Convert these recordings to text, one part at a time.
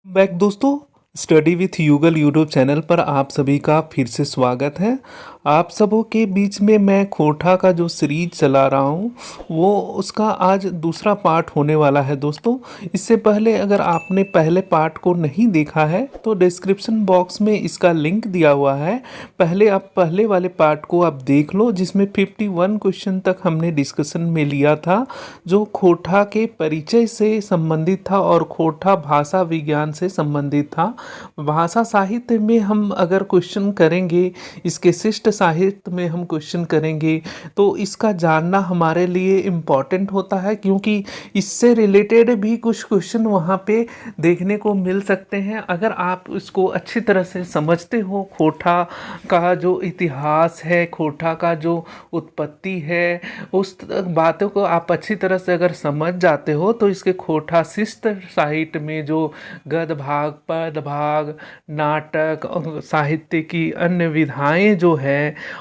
Back दोस्तों, study with Yugal YouTube channel पर आप सभी का फिर से स्वागत है। आप सबों के बीच में मैं खोटा का जो सीरीज चला रहा हूँ वो उसका आज दूसरा पार्ट होने वाला है दोस्तों। इससे पहले अगर आपने पहले पार्ट को नहीं देखा है तो डिस्क्रिप्शन बॉक्स में इसका लिंक दिया हुआ है। पहले आप पहले वाले पार्ट को आप देख लो जिसमें 51 क्वेश्चन तक हमने डिस्कशन में लिया था, जो खोटा के परिचय से संबंधित था और खोटा भाषा विज्ञान से संबंधित था। भाषा साहित्य में हम अगर क्वेश्चन करेंगे, इसके शिष्ट साहित्य में हम क्वेश्चन करेंगे तो इसका जानना हमारे लिए इम्पॉर्टेंट होता है, क्योंकि इससे रिलेटेड भी कुछ क्वेश्चन वहाँ पे देखने को मिल सकते हैं। अगर आप इसको अच्छी तरह से समझते हो, खोटा का जो इतिहास है, खोटा का जो उत्पत्ति है, उस बातों को आप अच्छी तरह से अगर समझ जाते हो तो इसके खोटा शिष्ट साहित्य में जो गद्य भाग, पद भाग, नाटक और साहित्य की अन्य विधाएं जो है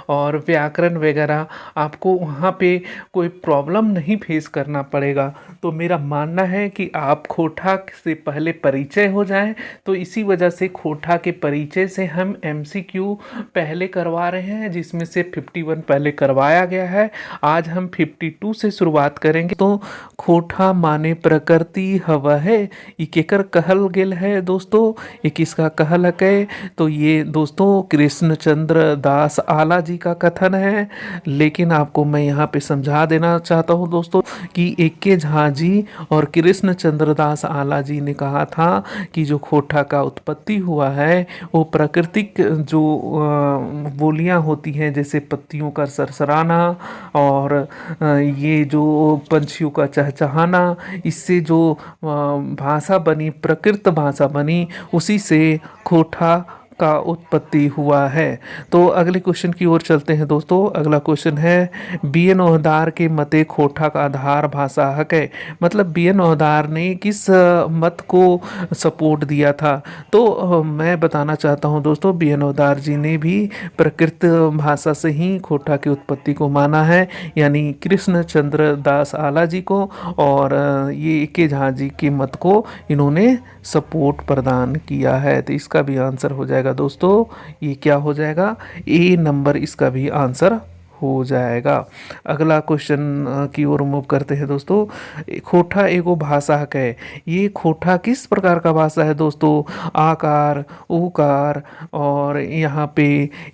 और व्याकरण वगैरह, आपको वहाँ पे कोई प्रॉब्लम नहीं फेस करना पड़ेगा। तो मेरा मानना है कि आप खोटा से पहले परिचय हो जाएं। तो इसी वजह से खोटा के परिचय से हम एमसीक्यू पहले करवा रहे हैं, जिसमें से 51 पहले करवाया गया है। आज हम 52 से शुरुआत करेंगे। तो खोटा माने प्रकृति हवा है, ये केकर कहल गेल है दोस्तों, ये किसका कहल है? तो ये दोस्तों कृष्णचंद्र दास आला जी का कथन है। लेकिन आपको मैं यहाँ पे समझा देना चाहता हूँ दोस्तों कि एके झा जी और कृष्णचंद्र दास आला जी ने कहा था कि जो खोटा का उत्पत्ति हुआ है वो प्राकृतिक जो बोलियां होती हैं, जैसे पत्तियों का सरसराना और ये जो पंछियों का चहचहाना, इससे जो भाषा बनी, प्रकृत भाषा बनी, उसी से खोटा का उत्पत्ति हुआ है। तो अगले क्वेश्चन की ओर चलते हैं दोस्तों। अगला क्वेश्चन है, बीएन ओहदार के मते खोटा का आधार भाषा है। मतलब बीएन ओहदार ने किस मत को सपोर्ट दिया था? तो मैं बताना चाहता हूं दोस्तों, बीएन ओहदार जी ने भी प्रकृत भाषा से ही खोटा की उत्पत्ति को माना है, यानी कृष्णचंद्र दास आला जी को, और ये के झा जी के मत को इन्होंने सपोर्ट प्रदान किया है। तो इसका भी आंसर हो जाएगा दोस्तों, ये क्या हो जाएगा, ए नंबर इसका भी आंसर हो जाएगा। अगला क्वेश्चन की ओर मूव करते हैं दोस्तों। खोटा एगो भाषा है, ये खोटा किस प्रकार का भाषा है दोस्तों? आकार, उकार और यहाँ पे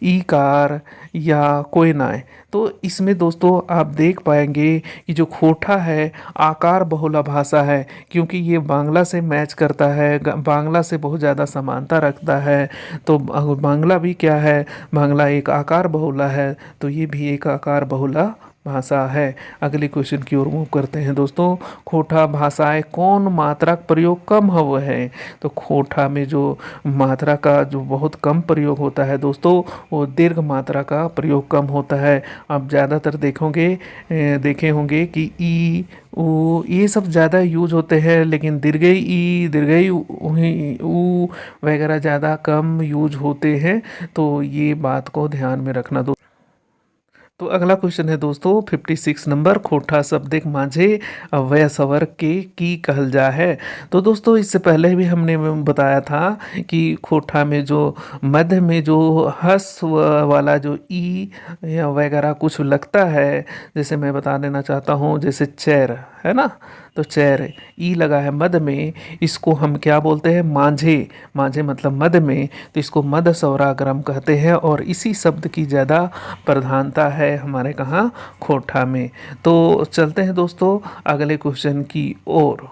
ईकार या कोई ना है। तो इसमें दोस्तों आप देख पाएंगे कि जो खोटा है आकार बहुला भाषा है, क्योंकि ये बांग्ला से मैच करता है, बांग्ला से बहुत ज़्यादा समानता रखता है। तो बांग्ला भी क्या है, बांग्ला एक आकार बहुला है, तो ये भी एक आकार बहुला भाषा है। अगले क्वेश्चन की ओर मूव करते हैं दोस्तों। खोटा भाषाएं कौन मात्रा का प्रयोग कम हुआ है? तो खोटा में जो मात्रा का जो बहुत कम प्रयोग होता है दोस्तों, वो दीर्घ मात्रा का प्रयोग कम होता है। आप ज़्यादातर देखे होंगे कि ई, ऊ, ये सब ज़्यादा यूज होते हैं, लेकिन दीर्घई ई, दीर्घई ऊ वगैरह ज़्यादा कम यूज होते हैं। तो ये बात को ध्यान में रखना दो। तो अगला क्वेश्चन है दोस्तों 56 नंबर, खोटा शब्द एक माझे अव्यय स्वर के की कहल जा है। तो दोस्तों इससे पहले भी हमने बताया था कि खोटा में जो मध्य में जो हस वाला जो ई या वगैरह कुछ लगता है, जैसे मैं बता देना चाहता हूँ, जैसे चेर है ना, तो चेर ई लगा है मध्य में, इसको हम क्या बोलते हैं, मांझे। मांझे मतलब मध्य में, तो इसको मध्य स्वराग्रम कहते हैं, और इसी शब्द की ज़्यादा प्रधानता है हमारे कहाँ, खोटा में। तो चलते हैं दोस्तों अगले क्वेश्चन की ओर।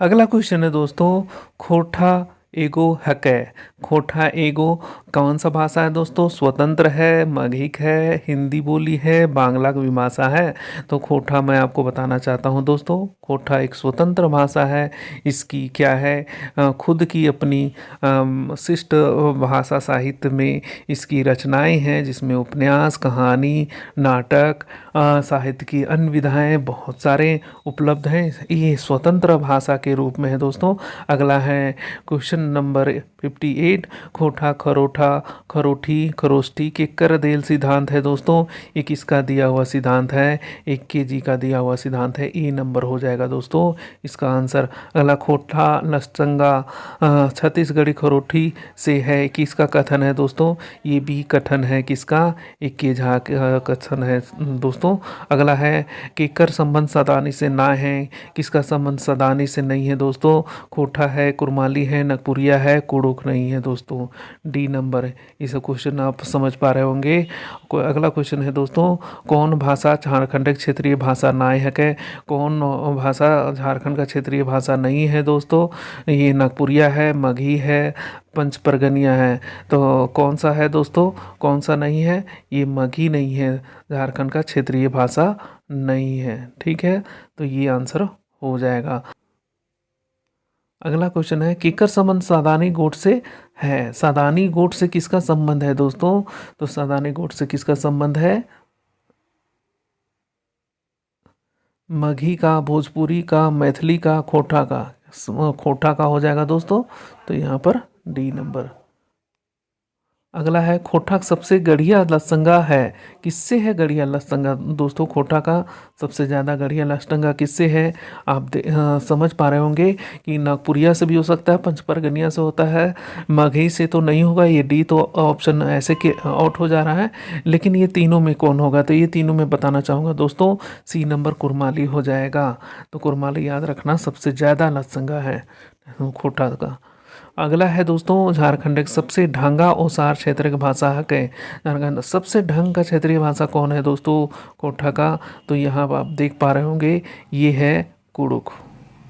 अगला क्वेश्चन है दोस्तों, खोटा एगो हकै। खोटा एगो कौन सा भाषा है दोस्तों? स्वतंत्र है, मौखिक है, हिंदी बोली है, बांग्ला की भाषा है। तो खोटा मैं आपको बताना चाहता हूँ दोस्तों, खोटा एक स्वतंत्र भाषा है। इसकी क्या है, खुद की अपनी शिष्ट भाषा साहित्य में इसकी रचनाएं हैं, जिसमें उपन्यास, कहानी, नाटक, साहित्य की अन्य विधाएं बहुत सारे उपलब्ध हैं। ये स्वतंत्र भाषा के रूप में है दोस्तों। अगला है क्वेश्चन नंबर 58, खोठा, खरोठा, खरोठी, खरोष्टी के कर देल सिद्धांत है दोस्तों। ये किसका दिया हुआ सिद्धांत है? एक केजी का दिया हुआ सिद्धांत है। ए नंबर हो जाएगा दोस्तों इसका आंसर। अगला, खोठा लसचंगा छत्तीसगढ़ी खरोठी से है, किसका कथन है दोस्तों? ये भी कथन है किसका? एक के झा का कथन है दोस्तों। अगला है, केकर संबंध सदानी से ना है, किसका संबंध सदानी से नहीं है दोस्तों? खोठा है, कुरमाली है, नगपुरिया है, कुड़ुक नहीं है दोस्तों। डी नंबर है। ये सब क्वेश्चन आप समझ पा रहे होंगे। अगला क्वेश्चन है दोस्तों, कौन भाषा झारखंड का क्षेत्रीय भाषा ना है? कौन भाषा झारखंड का क्षेत्रीय भाषा नहीं है दोस्तों? ये नागपुरिया है, मगही है, पंच परगनिया है। तो कौन सा है दोस्तों? कौन सा नहीं है? ये मगही नहीं है, झारखंड का क्षेत्रीय भाषा नहीं है। ठीक है, तो ये आंसर हो जाएगा। अगला क्वेश्चन है, केकर संबंध सादानी गोट से है? सादानी गोट से किसका संबंध है दोस्तों? तो सादानी गोट से किसका संबंध है? मगही का, भोजपुरी का, मैथिली का, खोठा का? खोठा का हो जाएगा दोस्तों। तो यहाँ पर डी नंबर। अगला है, खोठा सबसे गढ़िया लसंगा है, किससे है गढ़िया लसंगा दोस्तों? खोठा का सबसे ज़्यादा गढ़िया लसंगा किससे है? आप समझ पा रहे होंगे कि नागपुरिया से भी हो सकता है, पंचपरगनिया से होता है, मगही से तो नहीं होगा। ये डी तो ऑप्शन ऐसे के आउट हो जा रहा है। लेकिन ये तीनों में कौन होगा? तो ये तीनों में बताना चाहूँगा दोस्तों, सी नंबर कुरमाली हो जाएगा। तो कुरमाली याद रखना सबसे ज़्यादा लसंगा है खोठा का। अगला है दोस्तों, झारखंड के सबसे ढंगा ओसार क्षेत्र की भाषा है के? झारखंड सबसे ढंग का क्षेत्रीय भाषा कौन है दोस्तों? कोठा का। तो यहाँ आप देख पा रहे होंगे ये है कुड़ुक।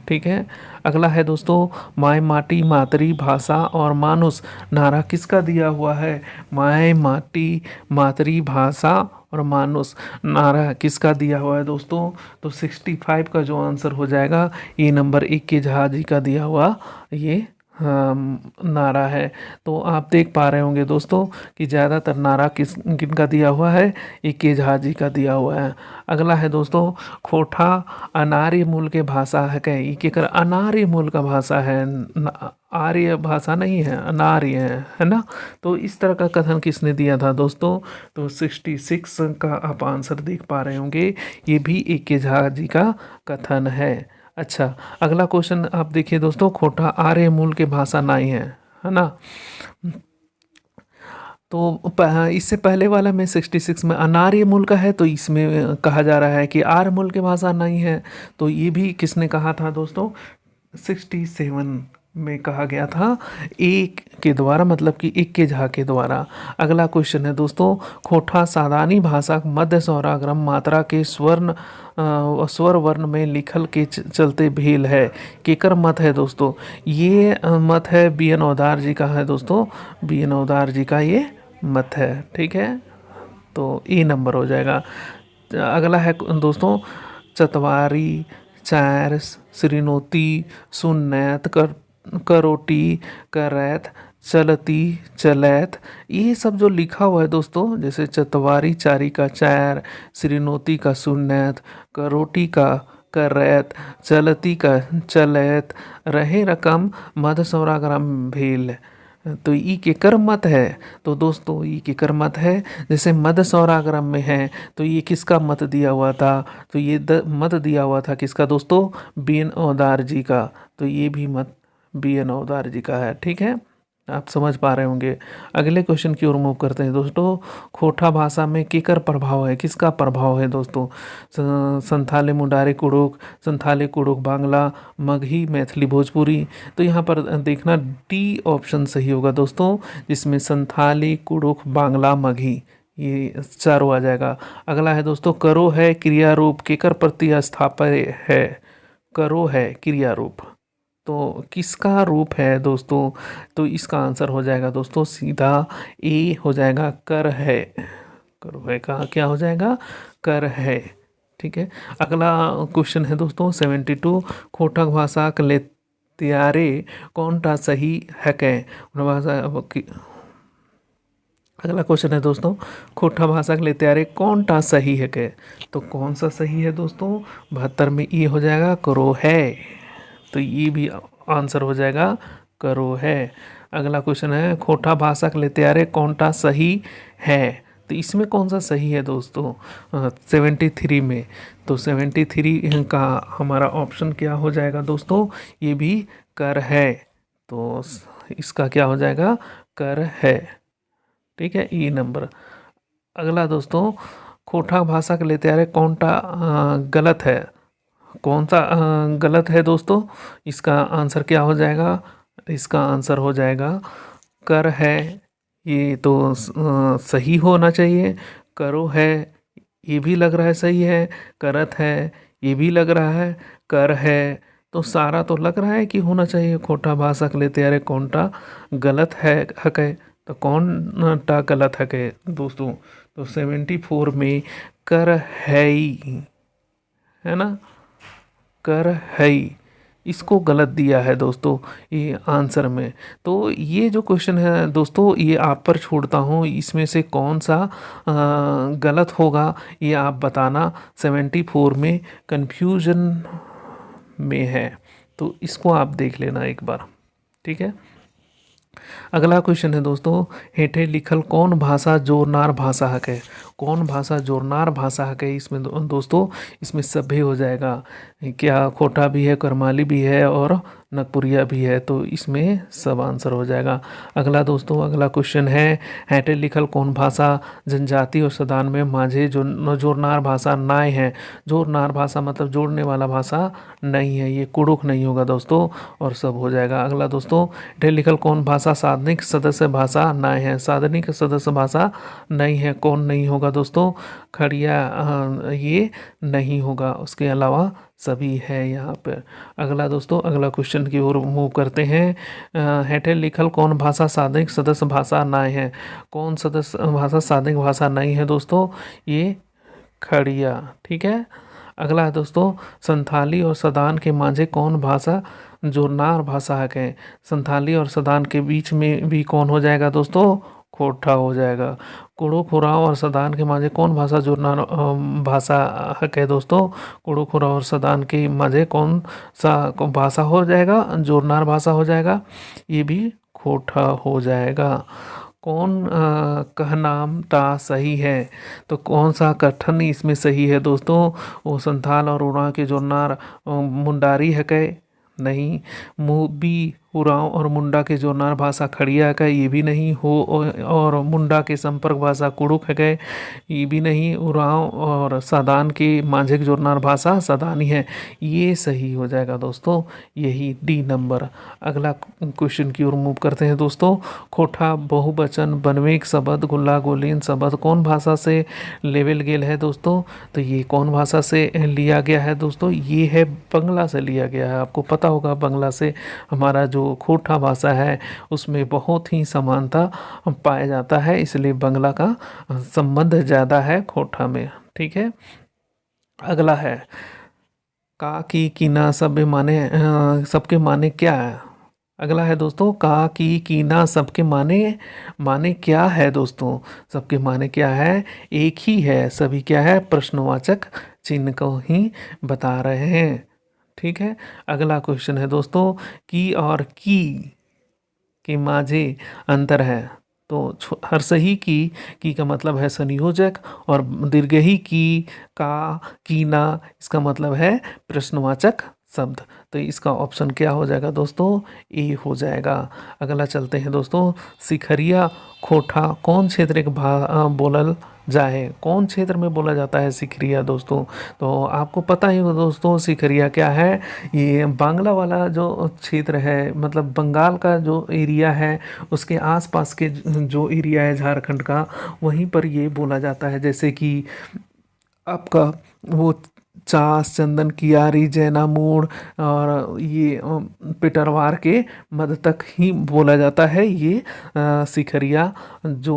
ठीक है। अगला है दोस्तों, माय माटी मातरी भाषा और मानुष नारा किसका दिया हुआ है? माय माटी मातरी भाषा और मानुष नारा किसका दिया हुआ है दोस्तों? तो 65 का जो आंसर हो जाएगा, ये नंबर 1 के झा जी का दिया हुआ ये नारा है। तो आप देख पा रहे होंगे दोस्तों कि ज़्यादातर नारा किनका दिया हुआ है? ये के झा जी का दिया हुआ है। अगला है दोस्तों, खोठा अनार्य मूल के भाषा है क्या? ये क्या कर अनार्य मूल का भाषा है, आर्य भाषा नहीं है, अनार्य है ना? तो इस तरह का कथन किसने दिया था दोस्तों? तो 66 का आप आंसर देख पा रहे होंगे, ये भी ए के झा जी का कथन है। अच्छा, अगला क्वेश्चन आप देखिए दोस्तों, खोठा आर्य मूल के भाषा नहीं है ना? तो इससे पहले वाला में 66 में अनार्य मूल का है, तो इसमें कहा जा रहा है कि आर्य मूल के भाषा नहीं है। तो ये भी किसने कहा था दोस्तों? 67 में कहा गया था, एक के द्वारा, मतलब कि एक के झा के द्वारा। अगला क्वेश्चन है दोस्तों, खोठा सादानी भाषा मध्य स्वराग्रम मात्रा के स्वर वर्ण में लिखल के चलते भेल है, केकर मत है दोस्तों? ये मत है बी एन औदार जी का है दोस्तों, बी एन औदार जी का ये मत है। ठीक है, तो ए नंबर हो जाएगा। अगला है दोस्तों, चतवारी, चार, श्रीनोती, सुन्नैत, करोटी, करैत, चलती, चलैत, ये सब जो लिखा हुआ है दोस्तों, जैसे चतवारी चारी का चार, श्रीनोती का सुन्नैत, करोटी का करैत, चलती का चलैत, रहे रकम मध सौराग्राम भेल। तो ई के कर मत है। तो दोस्तों ई के कर मत है, जैसे मध सौराग्राम में है, तो ये किसका मत दिया हुआ था? तो ये मत दिया हुआ था किसका दोस्तों? बी एन औदार जी का। तो ये भी मत बी एन औदार जी का है। ठीक है, आप समझ पा रहे होंगे। अगले क्वेश्चन की ओर मूव करते हैं दोस्तों, खोठा भाषा में केकर प्रभाव है, किसका प्रभाव है दोस्तों? संथाली मुंडारी कुड़ुक, संथाली कुड़ुक बांग्ला, मगही मैथिली भोजपुरी। तो यहाँ पर देखना डी ऑप्शन सही होगा दोस्तों, जिसमें संथाली कुड़ुक बांग्ला मगही ये चारों आ जाएगा। अगला है दोस्तों, करो है क्रिया रूप केकर प्रतिस्थाप्य है? करो है क्रिया रूप, तो किसका रूप है दोस्तों? तो इसका आंसर हो जाएगा दोस्तों सीधा ए हो जाएगा, कर है। करो है का क्या हो जाएगा? कर है। ठीक है, अगला क्वेश्चन है दोस्तों 72, खोठक भाषा ले त्यारे कौन टा सही है कै? भाषा। अगला क्वेश्चन है दोस्तों, खोठा भाषा के लिए त्यारे कौन टा सही है कै? तो कौन सा सही है दोस्तों? 72 में ये हो जाएगा करो है। तो ये भी आंसर हो जाएगा करो है। अगला क्वेश्चन है खोटा भाषा ले त्यारे कौनटा सही है। तो इसमें कौन सा सही है दोस्तों 73 में। तो 73 का हमारा ऑप्शन क्या हो जाएगा दोस्तों, ये भी कर है। तो इसका क्या हो जाएगा, कर है। ठीक है, ई नंबर। अगला दोस्तों खोटा भाषा के लेते आ रहे कौनटा गलत है। कौन सा गलत है दोस्तों, इसका आंसर क्या हो जाएगा, इसका आंसर हो जाएगा कर है। ये तो सही होना चाहिए। करो है ये भी लग रहा है सही है, करत है ये भी लग रहा है, कर है तो सारा तो लग रहा है कि होना चाहिए। खोटा भाषा के लेते अरे कौनटा गलत है हके, तो कौन टा गलत हके दोस्तों। तो 74 में कर है ही, है ना, कर है ही, इसको गलत दिया है दोस्तों ये आंसर में। तो ये जो क्वेश्चन है दोस्तों ये आप पर छोड़ता हूँ, इसमें से कौन सा गलत होगा ये आप बताना। 74 में कंफ्यूजन में है, तो इसको आप देख लेना एक बार। ठीक है, अगला क्वेश्चन है दोस्तों हेठे लिखल कौन भाषा जोरनार भाषा है। कौन भाषा जोरनार भाषा है इसमें दोस्तों, इसमें सभ्य हो जाएगा। क्या खोटा भी है, करमाली भी है और नगपुरिया भी है, तो इसमें सब आंसर हो जाएगा। अगला दोस्तों अगला क्वेश्चन है हेठे लिखल कौन भाषा जनजाति और सदान में माझे जो जोरनार भाषा नाय है। जोरनार भाषा मतलब जोड़ने वाला भाषा नहीं है, ये कुड़ुक नहीं होगा दोस्तों, और सब हो जाएगा। अगला दोस्तों हेठे लिखल कौन भाषा साधनिक सदस्य भाषा नाय है। साधनिक सदस्य भाषा नहीं है, कौन नहीं होगा दोस्तों, खड़िया ये नहीं होगा, उसके अलावा सभी है यहाँ पर। अगला दोस्तों अगला क्वेश्चन की ओर मूव करते हैं। हेठे लिखल कौन भाषा साधनिक सदस्य भाषा नहीं है। कौन सदस्य भाषा साधनिक भाषा नहीं है दोस्तों, ये खड़िया। ठीक है, अगला है दोस्तों संथाली और सदान के माझे कौन भाषा जोरनार भाषा है। संथाली और सदान के बीच में भी कौन हो जाएगा दोस्तों, खोटा हो जाएगा। कुड़ू खुराव और सदान के माझे कौन भाषा जोरनार भाषा है दोस्तों। कुड़ू खुराव और सदान के माझे कौन सा भाषा हो जाएगा, जोरनार भाषा हो जाएगा, ये भी खोटा हो जाएगा। कौन कहनाम ता सही है, तो कौन सा कथन इसमें सही है दोस्तों, वो संथाल और उड़ाव के जोरनार मुंडारी है कै नहीं। मूबी उरांव और मुंडा के जोरनार भाषा खड़िया का ये भी नहीं हो, और मुंडा के संपर्क भाषा कुड़ुक है गए ये भी नहीं। उरांव और सदान के माझे के जोरनार भाषा सदानी है, ये सही हो जाएगा दोस्तों, यही डी नंबर। अगला क्वेश्चन की ओर मूव करते हैं दोस्तों। खोटा बहुवचन बनवेक शब्द गुल्ला गोलीन शब्द कौन भाषा से लेवल गेल है दोस्तों, तो ये कौन भाषा से लिया गया है दोस्तों, ये है बंगला से लिया गया है। आपको पता होगा बंगला से हमारा जो खोटा भाषा है उसमें बहुत ही समानता पाया जाता है, इसलिए बंगला का संबंध ज़्यादा है खोटा में। ठीक है, अगला है का की कीना सब माने सबके माने क्या है। अगला है दोस्तों का की कीना सबके माने माने क्या है दोस्तों, सबके माने क्या है, एक ही है, सभी क्या है, प्रश्नवाचक चिन्ह को ही बता रहे हैं। ठीक है, अगला क्वेश्चन है दोस्तों की और की के माझे अंतर है। तो हर सही की का मतलब है संयोजक, और दीर्घही की का कीना इसका मतलब है प्रश्नवाचक शब्द। तो इसका ऑप्शन क्या हो जाएगा दोस्तों, ए हो जाएगा। अगला चलते हैं दोस्तों सिखरिया खोटा कौन क्षेत्र के बोलल जाए। कौन क्षेत्र में बोला जाता है सिखरिया दोस्तों, तो आपको पता ही हो दोस्तों सिखरिया क्या है, ये बांग्ला वाला जो क्षेत्र है, मतलब बंगाल का जो एरिया है उसके आसपास के जो एरिया है झारखंड का, वहीं पर ये बोला जाता है। जैसे कि आपका वो चास चंदन कियारी जैना मोड़ और ये पिटरवार के मध्य तक ही बोला जाता है ये सिखरिया जो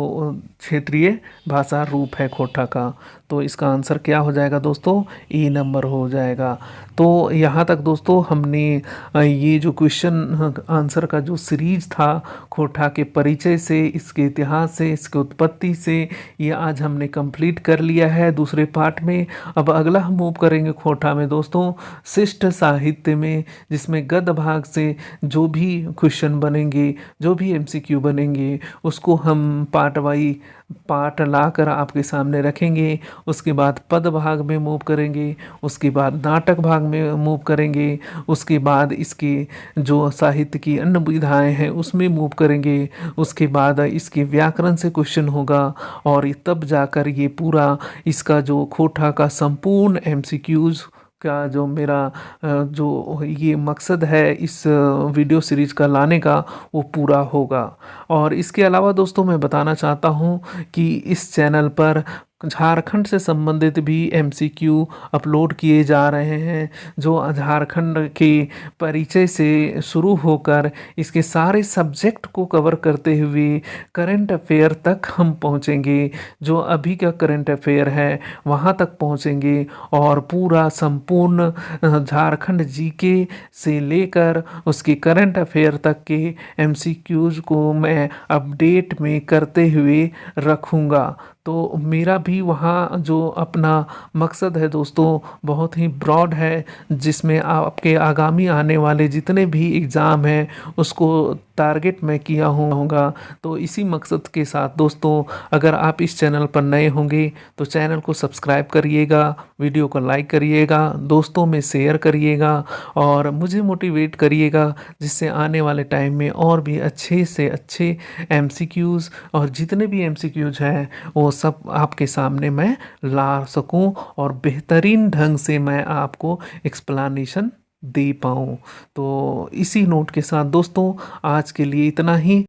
क्षेत्रीय भाषा रूप है खोटा का। तो इसका आंसर क्या हो जाएगा दोस्तों, ए नंबर हो जाएगा। तो यहाँ तक दोस्तों हमने ये जो क्वेश्चन आंसर का जो सीरीज था खोटा के परिचय से, इसके इतिहास से, इसके उत्पत्ति से, ये आज हमने कंप्लीट कर लिया है दूसरे पार्ट में। अब अगला हम मूव करेंगे खोटा में दोस्तों शिष्ट साहित्य में, जिसमें गद्य भाग से जो भी क्वेश्चन बनेंगे, जो भी एमसीक्यू बनेंगे, उसको हम पार्ट वाई पार्ट ला कर आपके सामने रखेंगे। उसके बाद पद भाग में मूव करेंगे, उसके बाद नाटक भाग में मूव करेंगे, उसके बाद इसके जो साहित्य की अन्य विधाएं हैं उसमें मूव करेंगे, उसके बाद इसके व्याकरण से क्वेश्चन होगा, और तब जाकर ये पूरा इसका जो खोटा का संपूर्ण एमसीक्यूज का जो मेरा जो ये मकसद है इस वीडियो सीरीज का लाने का, वो पूरा होगा। और इसके अलावा दोस्तों मैं बताना चाहता हूँ कि इस चैनल पर झारखंड से संबंधित भी एमसीक्यू अपलोड किए जा रहे हैं, जो झारखंड के परिचय से शुरू होकर इसके सारे सब्जेक्ट को कवर करते हुए करंट अफेयर तक हम पहुंचेंगे। जो अभी का करंट अफेयर है वहां तक पहुंचेंगे, और पूरा संपूर्ण झारखंड जीके से लेकर उसके करंट अफेयर तक के एमसीक्यूज को मैं अपडेट में करते हुए रखूँगा। तो मेरा भी वहाँ जो अपना मकसद है दोस्तों बहुत ही ब्रॉड है, जिसमें आपके आगामी आने वाले जितने भी एग्ज़ाम हैं उसको टारगेट मैं किया होगा। तो इसी मकसद के साथ दोस्तों अगर आप इस चैनल पर नए होंगे तो चैनल को सब्सक्राइब करिएगा, वीडियो को लाइक करिएगा, दोस्तों में शेयर करिएगा, और मुझे मोटिवेट करिएगा, जिससे आने वाले टाइम में और भी अच्छे से अच्छे एमसीक्यूज़ और जितने भी एमसीक्यूज़ हैं वो सब आपके सामने मैं ला सकूं, और बेहतरीन ढंग से मैं आपको एक्सप्लेनेशन दे पाऊँ। तो इसी नोट के साथ दोस्तों आज के लिए इतना ही।